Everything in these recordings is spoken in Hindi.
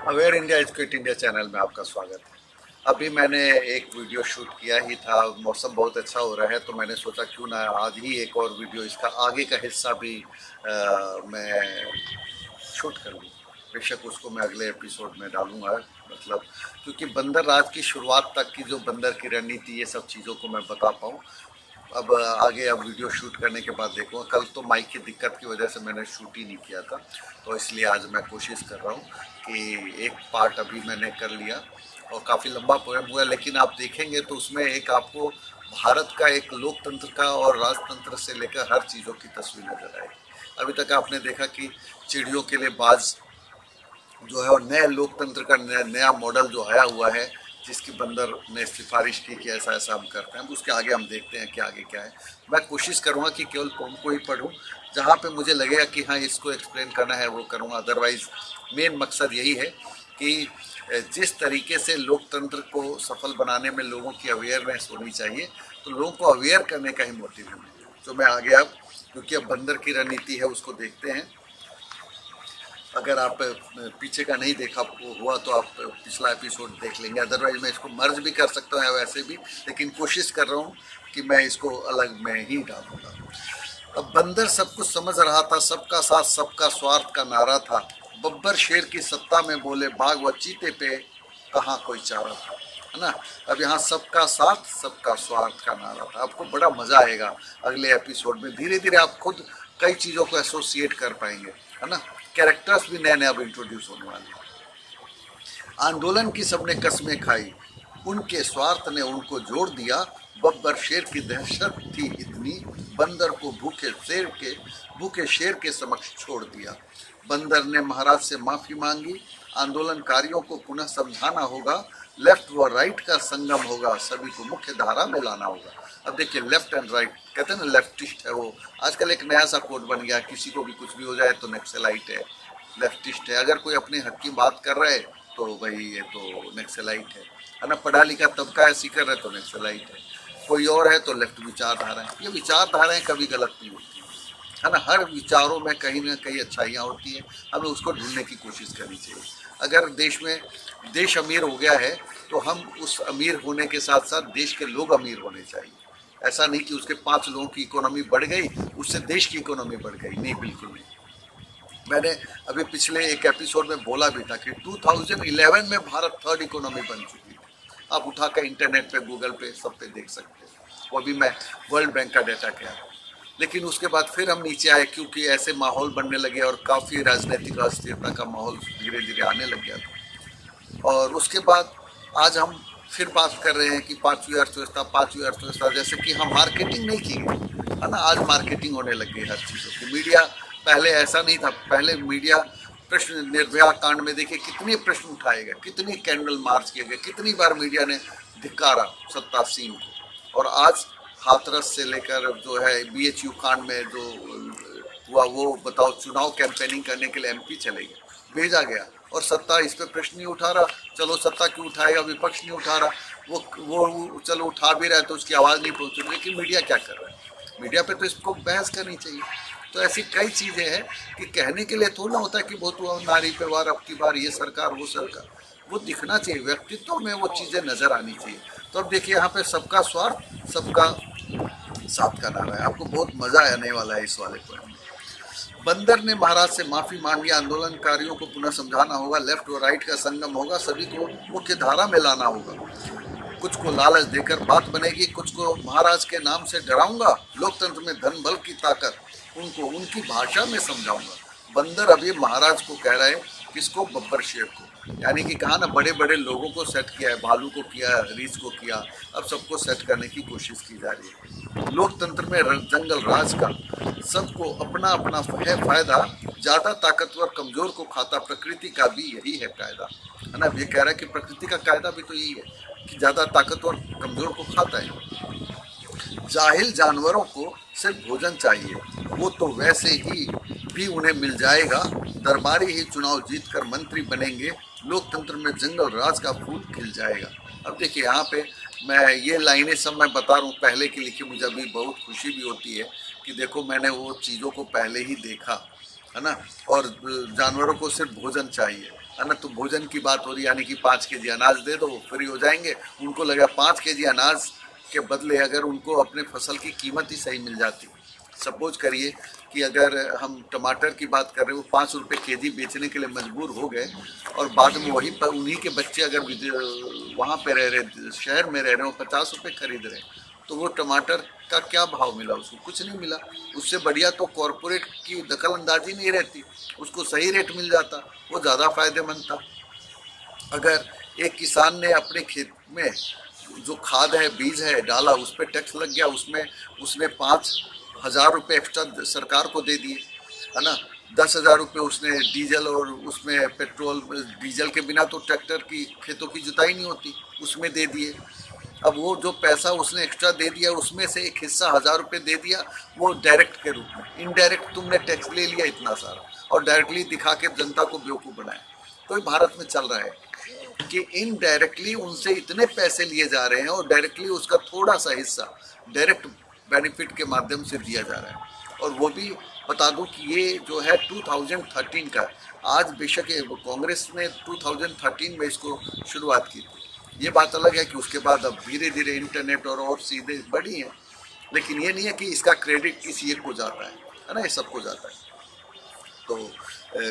Aware India is quit India channel में आपका स्वागत है। अभी मैंने एक वीडियो शूट किया ही था। मौसम बहुत अच्छा हो रहा है तो मैंने सोचा क्यों ना आज ही एक और वीडियो इसका आगे का हिस्सा भी मैं शूट कर लूँ। बेशक उसको मैं अगले एपिसोड में डालूंगा, मतलब क्योंकि बंदर राज की शुरुआत तक की जो बंदर की रणनीति, ये सब चीज़ों को मैं बता पाऊँ। अब आगे अब वीडियो शूट करने के बाद देखूँगा। कल तो माइक की दिक्कत की वजह से मैंने शूट ही नहीं किया था, तो इसलिए आज मैं कोशिश कर रहा हूँ कि एक पार्ट अभी मैंने कर लिया और काफ़ी लंबा पोएम हुआ, लेकिन आप देखेंगे तो उसमें एक आपको भारत का एक लोकतंत्र का और राजतंत्र से लेकर हर चीज़ों की तस्वीर नजर आएगी। अभी तक आपने देखा कि चिड़ियों के लिए बाज जो है और नए लोकतंत्र का नया मॉडल जो आया हुआ है, जिसकी बंदर ने सिफारिश की कि ऐसा ऐसा हम करते हैं। उसके आगे हम देखते हैं कि आगे क्या है। मैं कोशिश करूँगा कि केवल पोम को ही पढूं, जहाँ पे मुझे लगेगा कि हाँ इसको एक्सप्लेन करना है वो करूँगा। अदरवाइज मेन मकसद यही है कि जिस तरीके से लोकतंत्र को सफल बनाने में लोगों की अवेयरनेस होनी चाहिए, तो लोगों को अवेयर करने का ही मोटिव है। तो मैं आगे अब, क्योंकि अब बंदर की रणनीति है उसको देखते हैं। अगर आप पीछे का नहीं देखा हुआ तो आप पिछला एपिसोड देख लेंगे, अदरवाइज मैं इसको मर्ज भी कर सकता हूँ वैसे भी, लेकिन कोशिश कर रहा हूँ कि मैं इसको अलग में ही डालूंगा। अब बंदर सब कुछ समझ रहा था, सबका साथ सबका स्वार्थ का नारा था। बब्बर शेर की सत्ता में बोले, बाघ व चीते पे कहाँ कोई चारा था, है ना। अब यहाँ सबका साथ सबका स्वार्थ का नारा था। आपको बड़ा मजा आएगा अगले एपिसोड में। धीरे धीरे आप खुद कई चीजों को एसोसिएट कर पाएंगे, है ना। कैरेक्टर्स भी नए नए अब इंट्रोड्यूस होने वाले हैं। आंदोलन की सबने कस्में खाई, उनके स्वार्थ ने उनको जोड़ दिया। बब्बर शेर की दहशत थी इतनी, बंदर को भूखे शेर के समक्ष छोड़ दिया। बंदर ने महाराज से माफी मांगी, आंदोलनकारियों को पुनः समझाना होगा। लेफ्ट व राइट का संगम होगा, सभी को मुख्य धारा में लाना होगा। अब देखिए, लेफ्ट एंड राइट कहते हैं ना, लेफ्टिस्ट है वो। आजकल एक नया सा कोड बन गया, किसी को भी कुछ भी हो जाए तो नक्सलाइट है, लेफ्टिस्ट है। अगर कोई अपने हक की बात कर रहा है तो भाई ये तो नक्सलाइट है ना। पढ़ा लिखा तबका ऐसी कर रहा है तो नक्सलाइट है। कोई और है तो लेफ्ट विचारधारा है। ये विचारधाराएं कभी गलत नहीं होती, है ना। हर विचारों में कहीं ना कहीं अच्छाइयाँ होती है, हमें उसको ढूंढने की कोशिश करनी चाहिए। अगर देश अमीर हो गया है तो हम उस अमीर होने के साथ साथ देश के लोग अमीर होने चाहिए। ऐसा नहीं कि उसके 5 लोगों की इकोनॉमी बढ़ गई उससे देश की इकोनॉमी बढ़ गई, नहीं, बिल्कुल नहीं। मैंने अभी पिछले एक एपिसोड में बोला भी था कि 2011 में भारत थर्ड इकोनॉमी बन चुकी है। आप उठाकर इंटरनेट पे, गूगल पे, सब पे देख सकते हैं। वो भी मैं वर्ल्ड बैंक का डाटा कह रहा हूँ। लेकिन उसके बाद फिर हम नीचे आए, क्योंकि ऐसे माहौल बनने लगे और काफ़ी राजनीतिक अस्थिरता का माहौल धीरे धीरे आने लग गया था। और उसके बाद आज हम फिर बात कर रहे हैं कि पांचवी अर्थव्यवस्था, जैसे कि हम मार्केटिंग नहीं की गई, है ना। आज मार्केटिंग होने लग गई हर चीज़ों की। मीडिया, पहले ऐसा नहीं था। पहले मीडिया प्रश्न, निर्भया कांड में देखिए कितने प्रश्न उठाए गए, कितनी कैंडल मार्च किए गए, कितनी बार मीडिया ने धिक्कारा सत्तासीन को। और आज हाथरस से लेकर जो है BHU कांड में जो हुआ, वो बताओ, चुनाव कैंपेनिंग करने के लिए MP चले गए, भेजा गया, और सत्ता इस पे प्रश्न नहीं उठा रहा। चलो सत्ता क्यों उठाएगा, विपक्ष नहीं उठा रहा। वो चलो उठा भी रहा है तो उसकी आवाज़ नहीं पहुंच रही। लेकिन मीडिया क्या कर रहा है, मीडिया पे तो इसको बहस करनी चाहिए। तो ऐसी कई चीज़ें हैं कि कहने के लिए थोड़ा होता है कि बहुत हुआ नारी पे वार, अब की बार ये सरकार वो सरकार, वो दिखना चाहिए, व्यक्तित्व में वो चीज़ें नजर आनी चाहिए। तो अब देखिए, यहाँ पे सबका स्वार्थ सबका साथ का नारा है। आपको बहुत मजा आने वाला है इस वाले पोएम में। बंदर ने महाराज से माफी मांगी, आंदोलनकारियों को पुनः समझाना होगा। लेफ्ट और राइट का संगम होगा, सभी को मुख्य धारा में लाना होगा। कुछ को लालच देकर बात बनेगी, कुछ को महाराज के नाम से डराऊंगा। लोकतंत्र में धन बल की ताकत, उनको उनकी भाषा में समझाऊंगा। बंदर अभी महाराज को कह रहे हैं, किसको, बब्बर शेर को। यानी कि कहा ना, बड़े बड़े लोगों को सेट किया है, भालू को किया, रीछ को किया, अब सबको सेट करने की कोशिश की जा रही है। लोकतंत्र में जंगल राज का, सबको अपना अपना है फायदा। ज्यादा ताकतवर कमजोर को खाता, प्रकृति का भी यही है कायदा, है ना। ये कह रहा है कि प्रकृति का कायदा भी तो यही है कि ज्यादा ताकतवर कमजोर को खाता है। जाहिल जानवरों को सिर्फ भोजन चाहिए, वो तो वैसे ही भी उन्हें मिल जाएगा। दरबारी ही चुनाव जीतकर मंत्री बनेंगे, लोकतंत्र में जंगल राज का फूल खिल जाएगा। अब देखिए, यहाँ पे मैं ये लाइनें सब मैं बता रहा हूँ पहले की लिखी, मुझे अभी बहुत खुशी भी होती है कि देखो मैंने वो चीज़ों को पहले ही देखा, है ना। और जानवरों को सिर्फ भोजन चाहिए, है ना। तो भोजन की बात हो रही, यानी कि 5 केजी अनाज दे दो, वो फ्री हो जाएंगे। उनको लगा 5 केजी अनाज के बदले अगर उनको अपने फसल की कीमत ही सही मिल जाती, सपोज करिए कि अगर हम टमाटर की बात कर रहे हो, 5 रुपये केजी बेचने के लिए मजबूर हो गए, और बाद में वही पर उन्हीं के बच्चे अगर वहाँ पे रह रहे, शहर में रह रहे हो, 50 रुपये खरीद रहे, तो वो टमाटर का क्या भाव मिला उसको? कुछ नहीं मिला। उससे बढ़िया तो कॉरपोरेट की दखल अंदाजी नहीं रहती, उसको सही रेट मिल जाता, वो ज़्यादा फायदेमंद था। अगर एक किसान ने अपने खेत में जो खाद है, बीज है डाला, उस पर टैक्स लग गया, उसमें उसने 5,000 रुपये एक्स्ट्रा सरकार को दे दिए, है ना। 10,000 रुपये उसने डीजल, और उसमें पेट्रोल, डीजल के बिना तो ट्रैक्टर की खेतों की जुताई नहीं होती, उसमें दे दिए। अब वो जो पैसा उसने एक्स्ट्रा दे दिया, उसमें से एक हिस्सा 1,000 रुपये दे दिया, वो डायरेक्ट के रूप में। इनडायरेक्ट तुमने टैक्स ले लिया इतना सारा, और डायरेक्टली दिखा के जनता को बेवकूफ़ बनाया। तो भारत में चल रहा है कि इनडायरेक्टली उनसे इतने पैसे लिए जा रहे हैं, और डायरेक्टली उसका थोड़ा सा हिस्सा डायरेक्ट बेनिफिट के माध्यम से दिया जा रहा है। और वो भी बता दूं कि ये जो है 2013 का, आज बेशक कांग्रेस ने 2013 में इसको शुरुआत की थी। ये बात अलग है कि उसके बाद अब धीरे धीरे इंटरनेट और सीधे बढ़ी है, लेकिन ये नहीं है कि इसका क्रेडिट किसी एक को जाता है ना, ये सबको जाता है। तो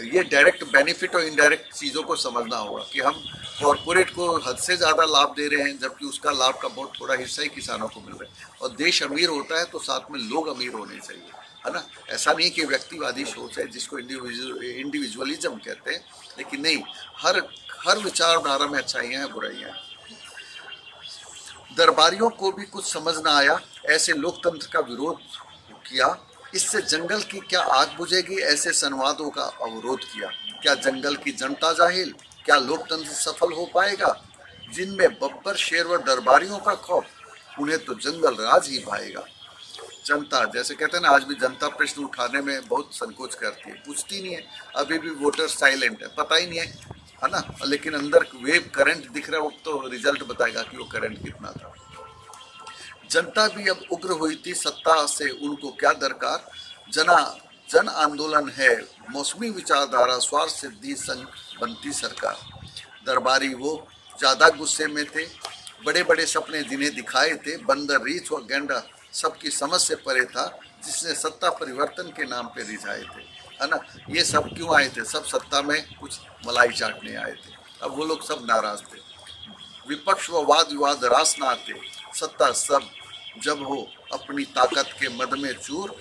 ये डायरेक्ट बेनिफिट और इनडायरेक्ट चीज़ों को समझना होगा कि हम कॉरपोरेट को हद से ज़्यादा लाभ दे रहे हैं, जबकि उसका लाभ का बहुत थोड़ा हिस्सा ही किसानों को मिल रहा है। और देश अमीर होता है तो साथ में लोग अमीर होने चाहिए, है ना। ऐसा नहीं कि व्यक्तिवादी सोच है जिसको इंडिविजुअलिज्म कहते हैं, लेकिन नहीं, हर विचारधारा में अच्छाइयाँ हैं, बुराइयाँ हैं। दरबारियों को भी कुछ समझ न आया, ऐसे लोकतंत्र का विरोध किया। इससे जंगल की क्या आग बुझेगी, ऐसे संवादों का अवरोध किया। क्या जंगल की जनता जाहिल, क्या लोकतंत्र सफल हो पाएगा? जिनमें बब्बर शेर व दरबारियों का खौफ, उन्हें तो जंगल राज ही भाएगा। जनता, जैसे कहते हैं ना, आज भी जनता प्रश्न उठाने में बहुत संकोच करती है, पूछती नहीं है। अभी भी वोटर साइलेंट है, पता ही नहीं है ना। लेकिन अंदर वेव करंट दिख रहा है, वो तो रिजल्ट बताएगा कि वो करंट कितना था। जनता भी अब उग्र हुई थी, सत्ता से उनको क्या दरकार। जन आंदोलन है मौसमी विचारधारा, स्वार्थ सिद्धि संग बनती सरकार। दरबारी वो ज्यादा गुस्से में थे, बड़े बड़े सपने जिन्हें दिखाए थे। बंदर, रीछ व गैंडा सबकी समझ से परे था, जिसने सत्ता परिवर्तन के नाम पे रिझाए थे, है ना। ये सब क्यों आए थे? सब सत्ता में कुछ मलाई चाटने आए थे। अब वो लोग सब नाराज थे। विपक्ष व वाद विवाद रास न आते, सत्ता सब जब हो अपनी ताकत के मद में चूर।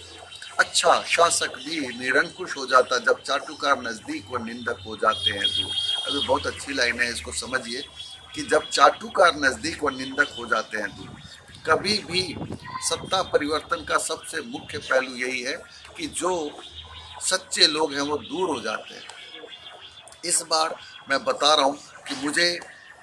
अच्छा शासक भी निरंकुश हो जाता, जब चाटुकार नजदीक व निंदक हो जाते हैं दूर। अभी बहुत अच्छी लाइन है, इसको समझिए कि जब चाटुकार नजदीक व निंदक हो जाते हैं दूर। कभी भी सत्ता परिवर्तन का सबसे मुख्य पहलू यही है कि जो सच्चे लोग हैं वो दूर हो जाते हैं। इस बार मैं बता रहा हूँ कि मुझे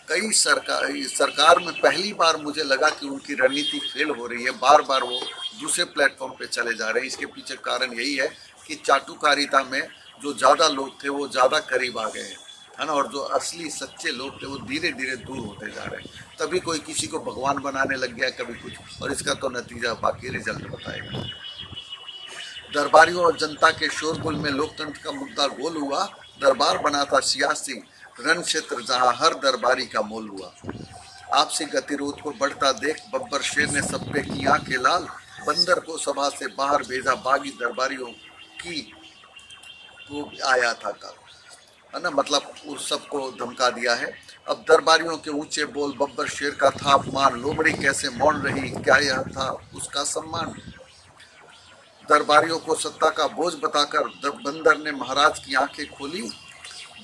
कई सरकार में पहली बार मुझे लगा कि उनकी रणनीति फेल हो रही है, बार बार वो दूसरे प्लेटफॉर्म पे चले जा रहे हैं। इसके पीछे कारण यही है कि चाटुकारिता में जो ज़्यादा लोग थे वो ज़्यादा करीब आ गए हैं, है ना, और जो असली सच्चे लोग थे वो धीरे धीरे दूर होते जा रहे हैं। तभी कोई किसी को भगवान बनाने लग गया, कभी कुछ, और इसका तो नतीजा बाकी रिजल्ट बताएगा। दरबारियों और जनता के शोरगुल में लोकतंत्र का मुद्दा गोल हुआ। दरबार बना था सियासी रण क्षेत्र, जहां हर दरबारी का मोल हुआ। आपसी गतिरोध को बढ़ता देख बब्बर शेर ने सब पे की आंखें लाल। बंदर को सभा से बाहर भेजा, बागी दरबारियों की को आया था काल, है ना। मतलब उस सबको धमका दिया है। अब दरबारियों के ऊंचे बोल, बब्बर शेर का था अपमान। लोमड़ी कैसे मौन रही, क्या यह था उसका सम्मान। दरबारियों को सत्ता का बोझ बताकर बंदर ने महाराज की आंखें खोली।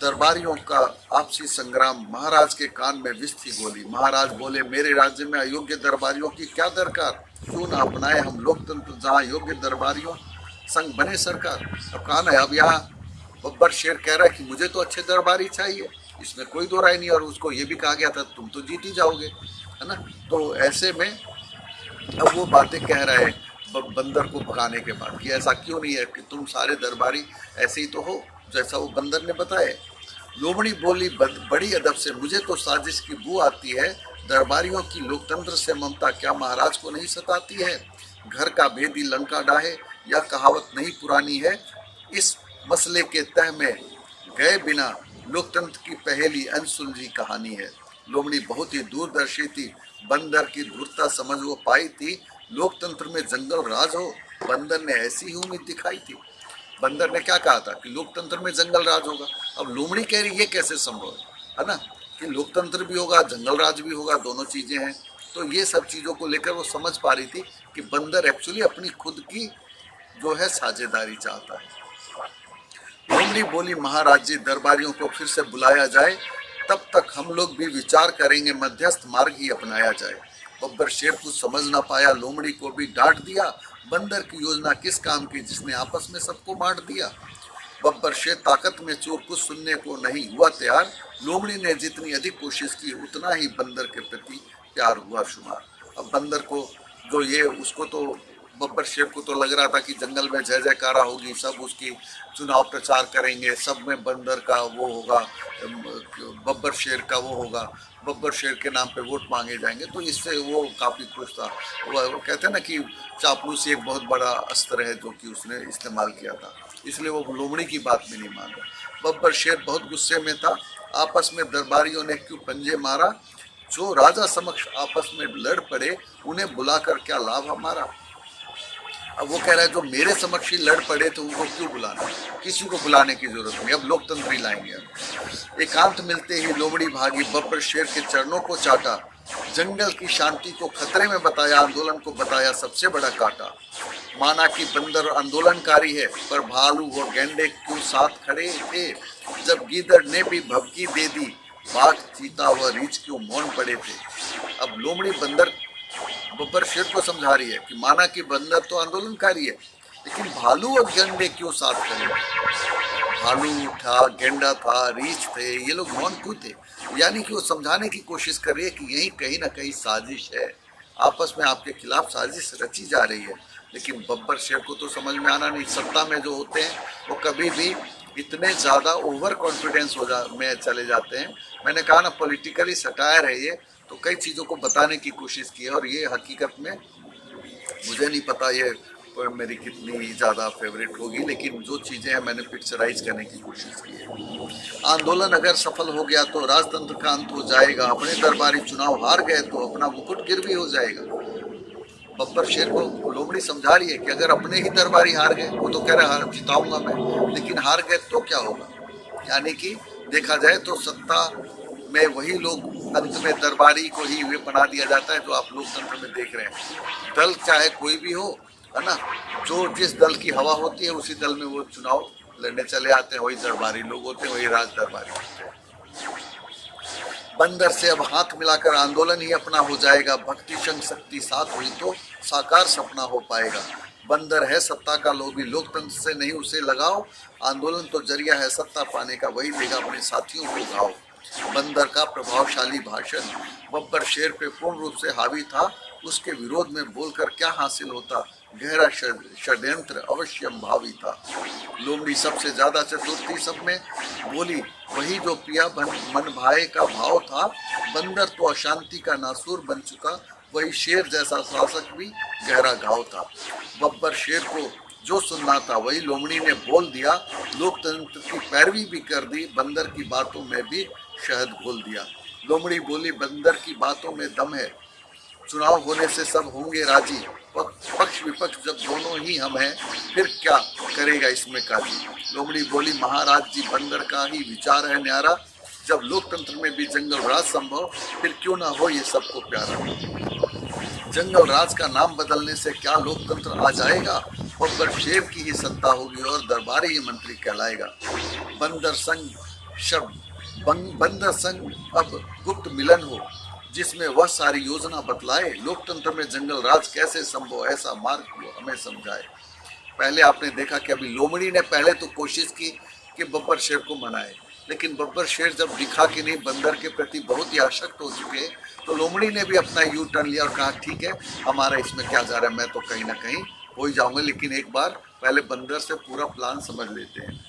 दरबारियों का आपसी संग्राम, महाराज के कान में विष थी गोली। महाराज बोले, मेरे राज्य में अयोग्य दरबारियों की क्या दरकार। क्यों न अपनाए हम लोकतंत्र, जहाँ योग्य दरबारियों संग बने सरकार। अब कहा ना, अब यहाँ बब्बर शेर कह रहा है कि मुझे तो अच्छे दरबारी चाहिए, इसमें कोई दो राय नहीं। और उसको ये भी कहा गया था तुम तो जीत ही जाओगे, है ना। तो ऐसे में अब वो बातें कह रहा है बंदर को भगाने के बाद कि ऐसा क्यों नहीं है कि तुम सारे दरबारी ऐसे ही तो हो जैसा वो बंदर ने बताया। लोमड़ी बोली बड़ी अदब से, मुझे तो साजिश की बू आती है। दरबारियों की लोकतंत्र से ममता क्या महाराज को नहीं सताती है। घर का भेदी लंका डाहे, यह कहावत नहीं पुरानी है। इस मसले के तह में गए बिना लोकतंत्र की पहेली अनसुलझी कहानी है। लोमड़ी बहुत ही दूरदर्शी थी, बंदर की धूर्तता समझ वो पाई थी। लोकतंत्र में जंगल राज हो, बंदर ने ऐसी ही उम्मीद दिखाई थी। बंदर ने क्या कहा था कि लोकतंत्र में जंगल राज होगा। अब लोमड़ी कह रही ये कैसे संभव है ना, कि लोकतंत्र भी होगा जंगल राज भी होगा, दोनों चीजें हैं। तो ये सब चीजों को लेकर वो समझ पा रही थी कि बंदर एक्चुअली अपनी खुद की जो है साझेदारी चाहता है। लोमड़ी बोली, महाराज जी दरबारियों को फिर से बुलाया जाए, तब तक हम लोग भी विचार करेंगे, मध्यस्थ मार्ग ही अपनाया जाए। बब्बर शेर कुछ समझ ना पाया, लोमड़ी को भी डांट दिया। बंदर की योजना किस काम की जिसने आपस में सबको बांट दिया। बब्बर शेर ताकत में चूर, कुछ सुनने को नहीं हुआ तैयार। लोमड़ी ने जितनी अधिक कोशिश की उतना ही बंदर के प्रति प्यार हुआ शुमार। अब बंदर को जो ये उसको तो बब्बर शेर को तो लग रहा था कि जंगल में जय जयकारा होगी, सब उसकी चुनाव प्रचार करेंगे, सब में बंदर का वो होगा, बब्बर शेर का वो होगा, बब्बर शेर के नाम पे वोट मांगे जाएंगे। तो इससे वो काफ़ी खुश था। वो कहते हैं ना कि चापलूसी एक बहुत बड़ा अस्त्र है जो कि उसने इस्तेमाल किया था, इसलिए वो लोमड़ी की बात में नहीं मान रहा। बब्बर शेर बहुत गुस्से में था। आपस में दरबारियों ने क्यों पंजे मारा, जो राजा समक्ष आपस में लड़ पड़े उन्हें बुलाकर क्या लाभ हमारा। अब वो कह रहा है जो मेरे समक्ष ही लड़ पड़े तो उनको क्यों बुलाना, किसी को बुलाने की जरूरत नहीं, अब लोकतंत्र ही लाएंगे। अब एकांत मिलते ही लोमड़ी भागी, बब्बर शेर के चरणों को चाटा, जंगल की शांति को खतरे में बताया, आंदोलन को बताया सबसे बड़ा काटा। माना कि बंदर आंदोलनकारी है, पर भालू व गेंडे क्यों साथ खड़े थे, जब गीदड़ ने भी भभकी दे दी, बाघ चीता व रीछ क्यों मौन पड़े थे। अब लोमड़ी बब्बर शेर को समझा रही है कि माना कि बंदर तो आंदोलनकारी है, लेकिन भालू और गेंडे क्यों साथ खड़े। भालू था, गेंडा था, रीछ थे, ये लोग मौन क्यों थे। यानी कि वो समझाने की कोशिश कर रही है कि यही कहीं ना कहीं साजिश है, आपस में आपके खिलाफ साजिश रची जा रही है। लेकिन बब्बर शेर को तो समझ में आना नहीं। सत्ता में जो होते हैं वो कभी भी इतने ज़्यादा ओवर कॉन्फिडेंस में चले जाते हैं। मैंने कहा ना पॉलिटिकली सटायर है ये, तो कई चीज़ों को बताने की कोशिश की है, और ये हकीकत में मुझे नहीं पता ये मेरी कितनी ज़्यादा फेवरेट होगी, लेकिन जो चीज़ें हैं मैंने पिक्चराइज करने की कोशिश की है। आंदोलन अगर सफल हो गया तो राजतंत्र का अंत हो जाएगा, अपने दरबारी चुनाव हार गए तो अपना मुकुट गिरवी हो जाएगा। बब्बर शेर को लोमड़ी समझा रही है कि अगर अपने ही दरबारी हार गए, वो तो कह रहा है जिताऊंगा मैं, लेकिन हार गए तो क्या होगा। यानी कि देखा जाए तो सत्ता में वही लोग, अंत में दरबारी को ही वे बना दिया जाता है जो आप लोकतंत्र में देख रहे हैं। दल चाहे कोई भी हो, है ना, जो जिस दल की हवा होती है उसी दल में वो चुनाव लड़ने चले आते हैं, वही दरबारी लोग होते हैं, वही राज दरबारी होते हैं। बंदर से अब हाथ मिलाकर आंदोलन ही अपना हो जाएगा, भक्ति संग शक्ति साथ हुई तो साकार सपना हो पाएगा। बंदर है सत्ता का लोभी, लोकतंत्र से नहीं उसे लगाओ, आंदोलन तो जरिया है सत्ता पाने का, वही देगा अपने साथियों को घाव। बंदर का प्रभावशाली भाषण बब्बर शेर पे पूर्ण रूप से हावी था, उसके विरोध में बोलकर क्या हासिल होता, गहरा षड्यंत्र अवश्यम भावी था। लोमड़ी सबसे ज्यादा चतुर थी सब में, बोली वही जो पिया मन भाए का भाव था। बंदर तो अशांति का नासूर बन चुका, वही शेर जैसा शासक भी गहरा घाव था। बब्बर शेर को जो सुनना था वही लोमड़ी ने बोल दिया, लोकतंत्र की पैरवी भी कर दी, बंदर की बातों में भी शहद घोल दिया। लोमड़ी बोली बंदर की बातों में दम है, चुनाव होने से सब होंगे राजी, पक्ष विपक्ष जब दोनों ही हम हैं, फिर क्या करेगा इसमें काजी। लोमड़ी बोली महाराज जी बंदर का ही विचार है न्यारा, जब लोकतंत्र में भी जंगल राज संभव, फिर क्यों ना हो ये सबको प्यारा। जंगल राज का नाम बदलने से क्या लोकतंत्र आ जाएगा, बब्बर शेर की ही सत्ता होगी और दरबारी ही मंत्री कहलाएगा। बंदर संग अब गुप्त मिलन हो, जिसमें वह सारी योजना बतलाए, लोकतंत्र में जंगल राज कैसे संभव, ऐसा मार्ग हमें समझाए। पहले आपने देखा कि अभी लोमड़ी ने पहले तो कोशिश की कि बब्बर शेर को मनाए, लेकिन बब्बर शेर जब दिखा कि नहीं बंदर के प्रति बहुत ही आसक्त हो चुके, तो लोमड़ी ने भी अपना यू टर्न लिया और कहा ठीक है हमारा इसमें क्या जा रहा है, मैं तो कहीं ना कहीं हो ही जाऊंगा, लेकिन एक बार पहले बंदर से पूरा प्लान समझ लेते हैं।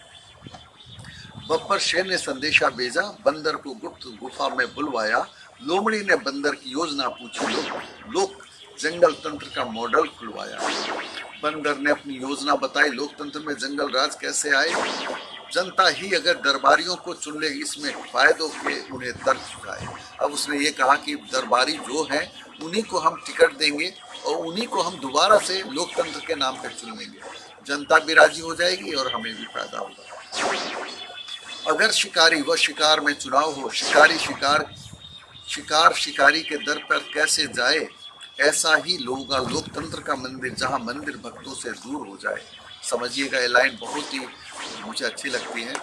बब्बर शेर ने संदेशा भेजा, बंदर को गुप्त गुफा में बुलवाया। लोमड़ी ने बंदर की योजना पूछी, लोक जंगल तंत्र का मॉडल खुलवाया। बंदर ने अपनी योजना बताई, लोकतंत्र में जंगल राज कैसे आए। जनता ही अगर दरबारियों को चुन ले, इसमें फायदों के उन्हें तर्क चुकाए। अब उसने ये कहा कि दरबारी जो है उन्हीं को हम टिकट देंगे और उन्हीं को हम दोबारा से लोकतंत्र के नाम पर चुन लेंगे। जनता भी राजी हो जाएगी और हमें भी फायदा होगा। अगर शिकारी व शिकार में चुनाव हो, शिकार शिकारी के दर पर कैसे जाए, ऐसा ही होगा लोकतंत्र का मंदिर, जहां मंदिर भक्तों से दूर हो जाए। समझिएगा, ये लाइन बहुत ही मुझे अच्छी लगती है।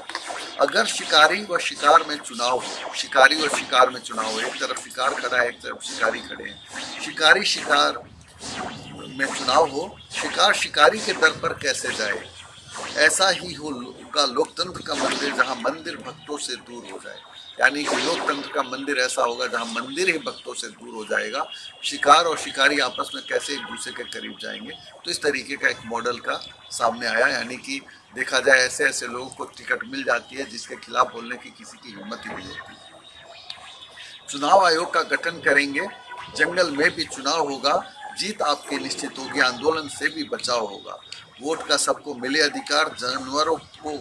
अगर शिकारी व शिकार में चुनाव हो, शिकारी और शिकार में चुनाव हो, एक तरफ शिकार खड़ा है, एक तरफ शिकारी खड़े हैं, शिकारी शिकार में चुनाव हो, शिकार शिकारी के दर पर कैसे जाए, ऐसा ही होगा लोकतंत्र का मंदिर, जहां मंदिर भक्तों से दूर हो जाए। यानी कि लोकतंत्र का मंदिर ऐसा होगा जहां मंदिर ही भक्तों से दूर हो जाएगा। शिकार और शिकारी आपस में कैसे एक दूसरे के करीब जाएंगे। तो इस तरीके का एक मॉडल का सामने आया। यानी कि देखा जाए ऐसे ऐसे लोगों को टिकट मिल जाती है जिसके खिलाफ बोलने की किसी की हिम्मत ही नहीं होती। चुनाव आयोग का गठन करेंगे, जंगल में भी चुनाव होगा, जीत आपकी निश्चित होगी, आंदोलन से भी बचाव होगा। वोट का सबको मिले अधिकार, जानवरों को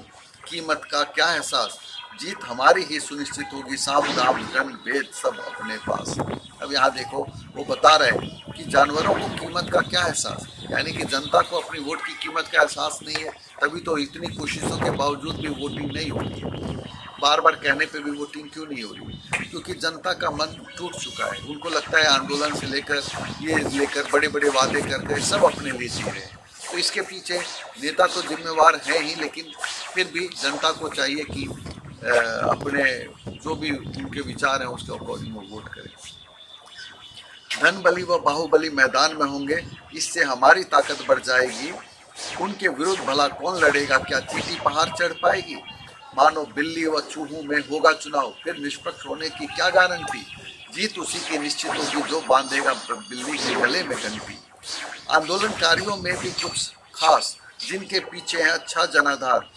कीमत का क्या एहसास, जीत हमारी ही सुनिश्चित होगी, साम दाम रंग भेद सब अपने पास। अब यहाँ देखो, वो बता रहे कि जानवरों को कीमत का क्या एहसास, यानी कि जनता को अपनी वोट की कीमत का एहसास नहीं है, तभी तो इतनी कोशिशों के बावजूद भी वोटिंग नहीं हो रही है। बार बार कहने पे भी वोटिंग क्यों नहीं हो रही? क्योंकि जनता का मन टूट चुका है। उनको लगता है आंदोलन से लेकर ये लेकर बड़े बड़े वादे करके सब अपने लिए जी रहे हैं। तो इसके पीछे नेता तो जिम्मेवार है ही, लेकिन फिर भी जनता को चाहिए कि अपने जो भी उनके विचार हैं उसके अकॉर्डिंग वो वोट करें। धन बली व बाहुबली मैदान में होंगे, इससे हमारी ताकत बढ़ जाएगी, उनके विरुद्ध भला कौन लड़ेगा, क्या चींटी पहाड़ चढ़ पाएगी। मानो बिल्ली व चूहों में होगा चुनाव, फिर निष्पक्ष होने की क्या गारंटी, जीत उसी की निश्चित होगी जो बांधेगा बिल्ली के गले में घंटी। आंदोलनकारियों में भी कुछ खास, जिनके पीछे है अच्छा जनाधार,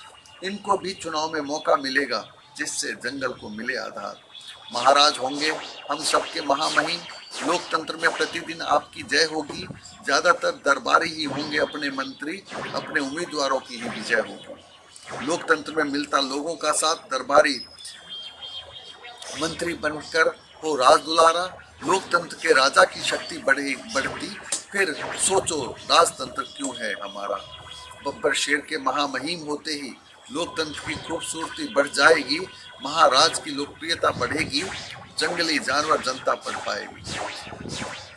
इनको भी चुनाव में मौका मिलेगा, जिससे जंगल को मिले आधार। महाराज होंगे हम सबके महामहिम, लोकतंत्र में प्रतिदिन आपकी जय होगी, ज्यादातर दरबारी ही होंगे अपने मंत्री, अपने उम्मीदवारों की ही विजय होगी। लोकतंत्र में मिलता लोगों का साथ, दरबारी मंत्री बनकर हो राज दुलारा, लोकतंत्र के राजा की शक्ति बढ़ती, फिर सोचो राजतंत्र क्यों है हमारा। बब्बर शेर के महामहिम होते ही लोकतंत्र की खूबसूरती बढ़ जाएगी, महाराज की लोकप्रियता बढ़ेगी, जंगली जानवर जनता पढ़ पाएगी।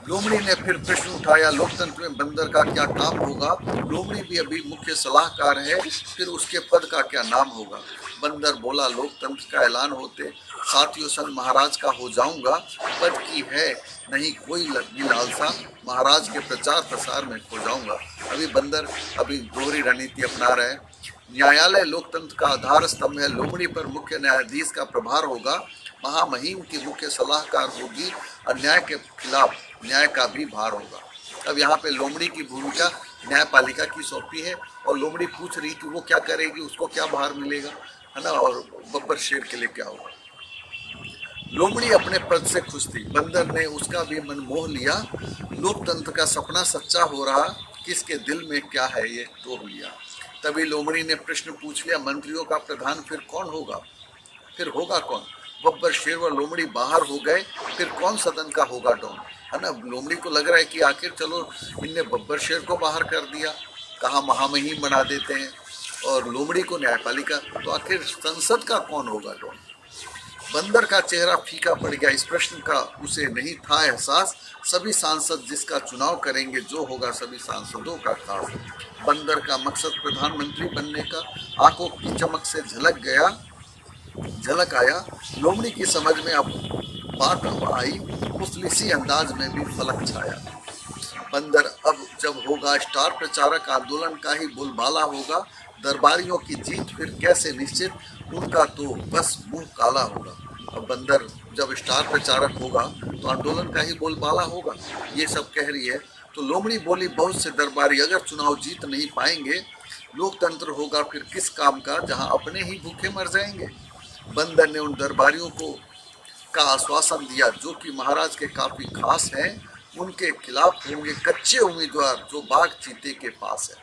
लोमड़ी ने फिर प्रश्न उठाया, लोकतंत्र में बंदर का क्या काम होगा। लोमड़ी भी अभी मुख्य सलाहकार है, फिर उसके पद का क्या नाम होगा। बंदर बोला, लोकतंत्र का ऐलान होते साथियों संग महाराज का हो जाऊंगा, पद की है नहीं कोई लालसा, महाराज के प्रचार प्रसार में खो जाऊंगा। अभी बंदर दोहरी रणनीति अपना रहे हैं। न्यायालय लोकतंत्र का आधार स्तंभ है, लोमड़ी पर मुख्य न्यायाधीश का प्रभार होगा, महामहिम की मुख्य सलाहकार होगी, अन्याय के खिलाफ न्याय का भी भार होगा। अब यहाँ पे लोमड़ी की भूमिका न्यायपालिका की सौंपी है और लोमड़ी पूछ रही कि वो क्या करेगी, उसको क्या भार मिलेगा, है ना, और बब्बर शेर के लिए क्या होगा। लोमड़ी अपने पद से खुश थी, बंदर ने उसका भी मन मोह लिया, लोकतंत्र का सपना सच्चा हो रहा, किसके दिल में क्या है ये तोड़ लिया। तभी लोमड़ी ने प्रश्न पूछ लिया, मंत्रियों का प्रधान फिर कौन होगा, फिर होगा कौन। बब्बर शेर व लोमड़ी बाहर हो गए, फिर कौन सदन का होगा डॉन, है ना। लोमड़ी को लग रहा है कि आखिर चलो इनने बब्बर शेर को बाहर कर दिया, कहा महामहिम बना देते हैं, और लोमड़ी को न्यायपालिका, तो आखिर संसद का कौन होगा डॉन। बंदर का चेहरा फीका पड़ गया, इस प्रश्न का उसे नहीं था एहसास, सभी सांसद जिसका चुनाव करेंगे, जो होगा सभी सांसदों का खास। बंदर का मकसद प्रधानमंत्री बनने का आंखों की चमक से झलक आया, लोमड़ी की समझ में अब बात आई, मुफलिसी अंदाज में भी फलक छाया। बंदर अब जब होगा स्टार प्रचारक, आंदोलन का ही बोलबाला होगा, दरबारियों की जीत फिर कैसे निश्चित, उनका तो बस मुंह काला होगा। अब बंदर जब स्टार प्रचारक होगा तो आंदोलन का ही बोलबाला होगा, ये सब कह रही है। तो लोमड़ी बोली, बहुत से दरबारी अगर चुनाव जीत नहीं पाएंगे, लोकतंत्र होगा फिर किस काम का, जहां अपने ही भूखे मर जाएंगे। बंदर ने उन दरबारियों को का आश्वासन दिया जो कि महाराज के काफी खास हैं, उनके खिलाफ होंगे कच्चे उम्मीदवार जो बाघ चीते के पास है।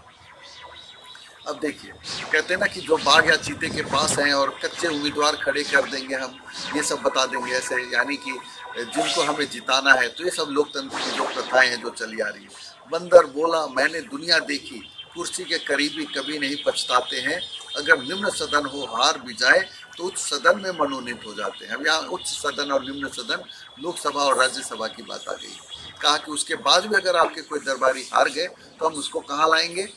अब देखिए, कहते हैं ना कि जो बाघ या चीते के पास हैं और कच्चे उम्मीदवार खड़े कर देंगे, हम ये सब बता देंगे ऐसे, यानी कि जिनको हमें जिताना है। तो ये सब लोकतंत्र की जो प्रथाएं हैं जो चली आ रही है। बंदर बोला मैंने दुनिया देखी, कुर्सी के करीबी कभी नहीं पछताते हैं, अगर निम्न सदन हो हार भी जाए तो उच्च सदन में मनोनीत हो जाते हैं। अब यहाँ उच्च सदन और निम्न सदन लोकसभा और राज्यसभा की बात आ गई। कहा कि उसके बाद भी अगर आपके कोई दरबारी हार गए तो हम उसको कहाँ लाएंगे,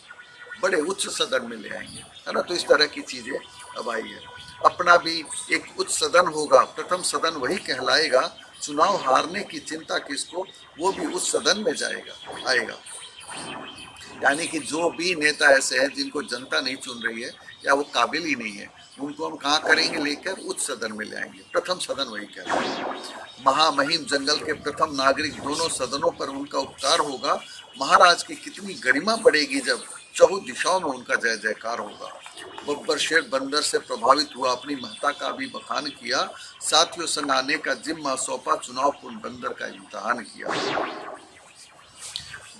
बड़े उच्च सदन में ले आएंगे, है ना। तो इस तरह की चीजें अब आई है। अपना भी एक उच्च सदन होगा, प्रथम सदन वही कहलाएगा, चुनाव हारने की चिंता किसको, वो भी उच्च सदन में जाएगा आएगा। यानी कि जो भी नेता ऐसे हैं जिनको जनता नहीं चुन रही है या वो काबिल ही नहीं है, उनको हम कहाँ करेंगे, लेकर उच्च सदन में ले आएंगे। प्रथम सदन वही कहलाएगा। महामहिम जंगल के प्रथम नागरिक, दोनों सदनों पर उनका उपकार होगा, महाराज की कितनी गरिमा बढ़ेगी जब चहु दिशाओं में उनका जय जयकार होगा। बब्बर शेर बंदर से प्रभावित हुआ, अपनी महत्ता का भी बखान किया, साथियों संग आने का जिम्मा सौंपा, चुनाव पूर्ण बंदर का इम्तिहान किया।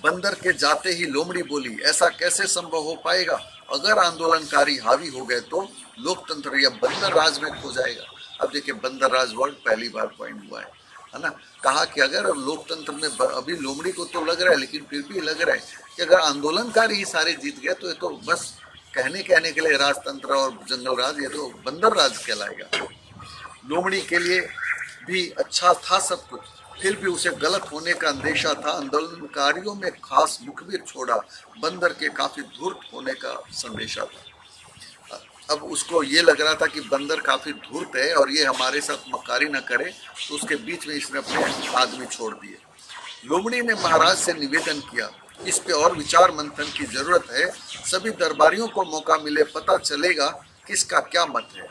बंदर के जाते ही लोमड़ी बोली, ऐसा कैसे संभव हो पाएगा, अगर आंदोलनकारी हावी हो गए तो लोकतंत्र या बंदर राज में खो जाएगा। अब देखिए, बंदर राज वर्ड पहली बार पॉइंट हुआ है ना। कहा कि अगर लोकतंत्र में अभी लोमड़ी को तो लग रहा है, लेकिन फिर भी लग रहा है कि अगर आंदोलनकारी ही सारे जीत गए तो ये तो बस कहने के लिए राजतंत्र और जंगल राज, ये तो बंदर राज कहलाएगा। लोमड़ी के लिए भी अच्छा था सब कुछ, फिर भी उसे गलत होने का अंदेशा था, आंदोलनकारियों में खास मुखबिर छोड़ा, बंदर के काफी धूर्त होने का संदेशा था। अब उसको ये लग रहा था कि बंदर काफी धूर्त है और ये हमारे साथ मक्कारी न करे, तो उसके बीच में इसने अपने आदमी छोड़ दिए। लोमड़ी ने महाराज से निवेदन किया, इस पे और विचार मंथन की जरूरत है, सभी दरबारियों को मौका मिले, पता चलेगा किसका क्या मत है।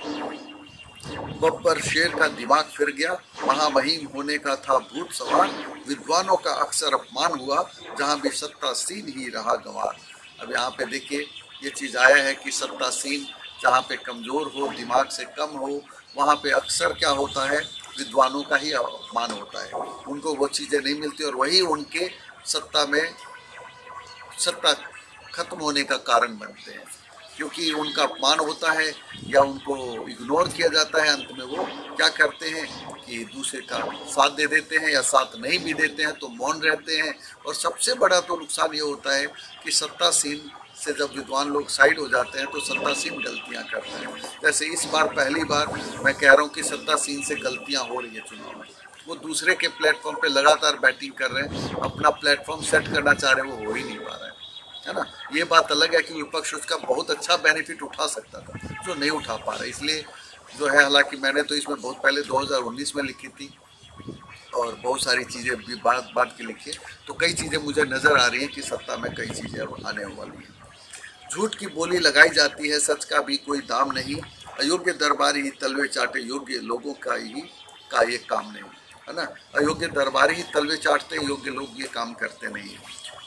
बब्बर शेर का दिमाग फिर गया, महामहिम होने का था भूत सवार, विद्वानों का अक्सर अपमान हुआ, जहां भी सत्तासीन ही रहा गंवार। अब यहाँ पे देखिए, ये चीज आया है कि सत्तासीन जहाँ पे कमजोर हो, दिमाग से कम हो, वहाँ पे अक्सर क्या होता है, विद्वानों का ही अपमान होता है, उनको वो चीजें नहीं मिलती और वही उनके सत्ता खत्म होने का कारण बनते हैं, क्योंकि उनका अपमान होता है या उनको इग्नोर किया जाता है। अंत में वो क्या करते हैं कि दूसरे का साथ दे देते हैं, या साथ नहीं भी देते हैं तो मौन रहते हैं। और सबसे बड़ा तो नुकसान ये होता है कि सत्तासीन से जब विद्वान लोग साइड हो जाते हैं तो सत्तासीन गलतियां करते हैं। जैसे इस बार पहली बार मैं कह रहा हूँ कि सत्तासीन से गलतियां हो रही है चुनाव में, वो दूसरे के प्लेटफॉर्म पे लगातार बैटिंग कर रहे हैं, अपना प्लेटफॉर्म सेट करना चाह रहे हैं, वो हो ही नहीं पा रहा है ना। ये बात अलग है कि विपक्ष उसका बहुत अच्छा बेनिफिट उठा सकता था, जो नहीं उठा पा रहा। इसलिए जो है, हालांकि मैंने तो इसमें बहुत पहले 2019 में लिखी थी और बहुत सारी चीज़ें भी बात की लिखी है, तो कई चीज़ें मुझे नज़र आ रही हैं कि सत्ता में कई चीज़ें अब आने वाली हैं। झूठ की बोली लगाई जाती है, सच का भी कोई दाम नहीं, अयोग्य दरबारी ही तलवे चाटे, योग्य लोगों का ये काम नहीं, है ना। अयोग्य दरबारी ही तलवे चाटते, योग्य लोग ये काम करते नहीं।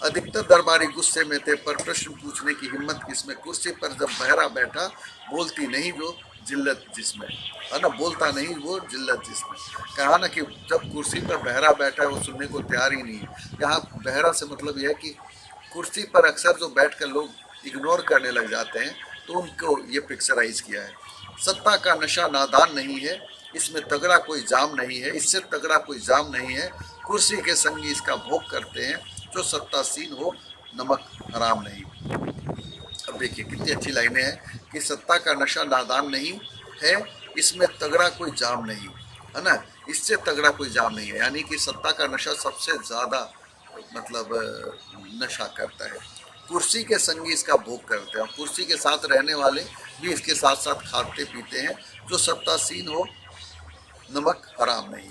अधिकतर दरबारी गुस्से में थे, पर प्रश्न पूछने की हिम्मत किसमें, कुर्सी पर जब बहरा बैठा, बोलती नहीं वो जिल्लत जिसमें, है ना, बोलता नहीं वो जिल्लत जिसमें। कहा ना कि जब कुर्सी पर बहरा बैठा है वो सुनने को तैयार ही नहीं है। यहाँ बहरा से मतलब यह है कि कुर्सी पर अक्सर जो बैठकर लोग इग्नोर करने लग जाते हैं, तो उनको ये पिक्चराइज किया है। सत्ता का नशा नादान नहीं है, इसमें तगड़ा कोई जाम नहीं है, इससे तगड़ा कोई जाम नहीं है, कुर्सी के संगी इसका भोग करते हैं, जो सत्तासीन हो नमक हराम नहीं। अब देखिए कितनी अच्छी लाइनें हैं कि सत्ता का नशा नादान नहीं है, इसमें तगड़ा कोई जाम नहीं, है ना, इससे तगड़ा कोई जाम नहीं है। यानी कि सत्ता का नशा सबसे ज़्यादा मतलब नशा करता है, कुर्सी के संगी इसका भोग करते हैं, कुर्सी के साथ रहने वाले भी इसके साथ साथ खाते पीते हैं, जो सत्तासीन हो नमक हराम नहीं।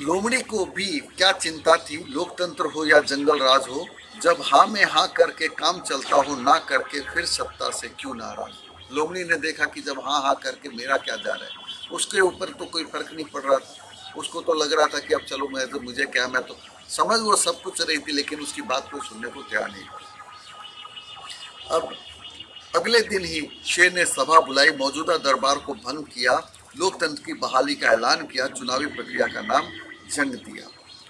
लोमड़ी को भी क्या चिंता थी, लोकतंत्र हो या जंगल राज हो, जब हाँ में हाँ करके काम चलता हो, ना करके फिर सत्ता से क्यों नाराज। लोमड़ी ने देखा कि जब हाँ हाँ करके मेरा क्या जा रहा है, उसके ऊपर तो कोई फर्क नहीं पड़ रहा था, उसको तो लग रहा था कि अब चलो मैं तो मुझे क्या, मैं तो समझ वो सब कुछ रही थी, लेकिन उसकी बात कोई सुनने को तैयार नहीं। अब अगले दिन ही शेर ने सभा बुलाई, मौजूदा दरबार को भंग किया, लोकतंत्र की बहाली का ऐलान किया, चुनावी प्रक्रिया का नाम जंग दिया।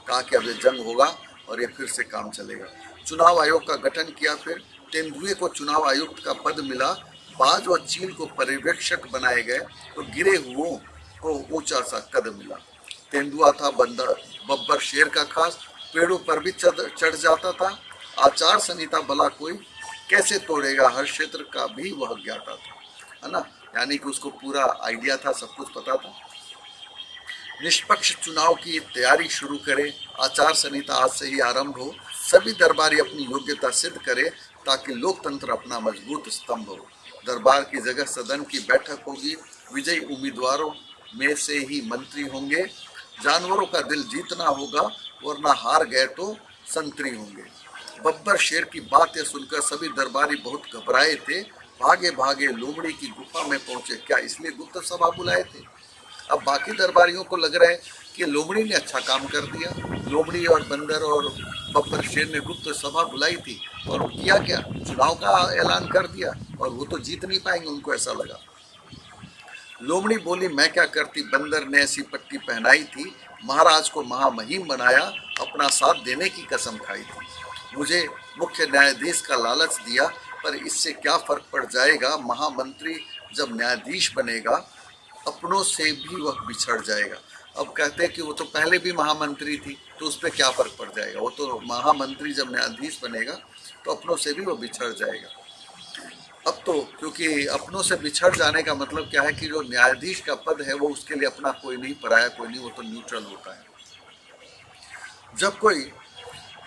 कहा कि अब ये जंग होगा और ये फिर से काम चलेगा। चुनाव आयोग का गठन किया। फिर तेंदुए को चुनाव आयुक्त का पद मिला। बाज और चील को पर्यवेक्षक बनाए गए तो गिरे हुओं को ऊंचा सा कद मिला। तेंदुआ था बंदर, बब्बर शेर का खास, पेड़ों पर भी चढ़ जाता था। आचार संहिता भला कोई कैसे तोड़ेगा, हर क्षेत्र का भी वह ज्ञाता था, है ना। यानी कि उसको पूरा आइडिया था, सब कुछ पता था। निष्पक्ष चुनाव की तैयारी शुरू करे, आचार संहिता आज से ही आरंभ हो, सभी दरबारी अपनी योग्यता सिद्ध करे ताकि लोकतंत्र अपना मजबूत स्तंभ हो। दरबार की जगह सदन की बैठक होगी, विजयी उम्मीदवारों में से ही मंत्री होंगे, जानवरों का दिल जीतना होगा वरना हार गए तो संतरी होंगे। बब्बर शेर की बात यह सुनकर सभी दरबारी बहुत घबराए थे। भागे भागे लोमड़ी की गुफा में पहुंचे। क्या इसलिए गुप्त सभा बुलाए थे? अब बाकी दरबारियों को लग रहा है कि लोमड़ी ने अच्छा काम कर दिया। लोमड़ी और बंदर और बब्बर शेर ने गुप्त सभा बुलाई थी और किया क्या, चुनाव का ऐलान कर दिया और वो तो जीत नहीं पाएंगे, उनको ऐसा लगा। लोमड़ी बोली, मैं क्या करती, बंदर ने ऐसी पट्टी पहनाई थी, महाराज को महामहिम बनाया, अपना साथ देने की कसम खाई थी। मुझे मुख्य न्यायाधीश का लालच दिया, पर इससे क्या फर्क पड़ जाएगा, महामंत्री जब न्यायाधीश बनेगा अपनों से भी वह बिछड़ जाएगा। अब कहते हैं कि वो तो पहले भी महामंत्री थी, तो उस पर क्या फर्क पड़ जाएगा, वो तो महामंत्री जब न्यायाधीश बनेगा तो अपनों से भी वो बिछड़ जाएगा। अब तो क्योंकि अपनों से बिछड़ जाने का मतलब क्या है कि जो न्यायाधीश का पद है वो उसके लिए अपना कोई नहीं, पराया कोई नहीं, वो तो न्यूट्रल होता है। जब कोई,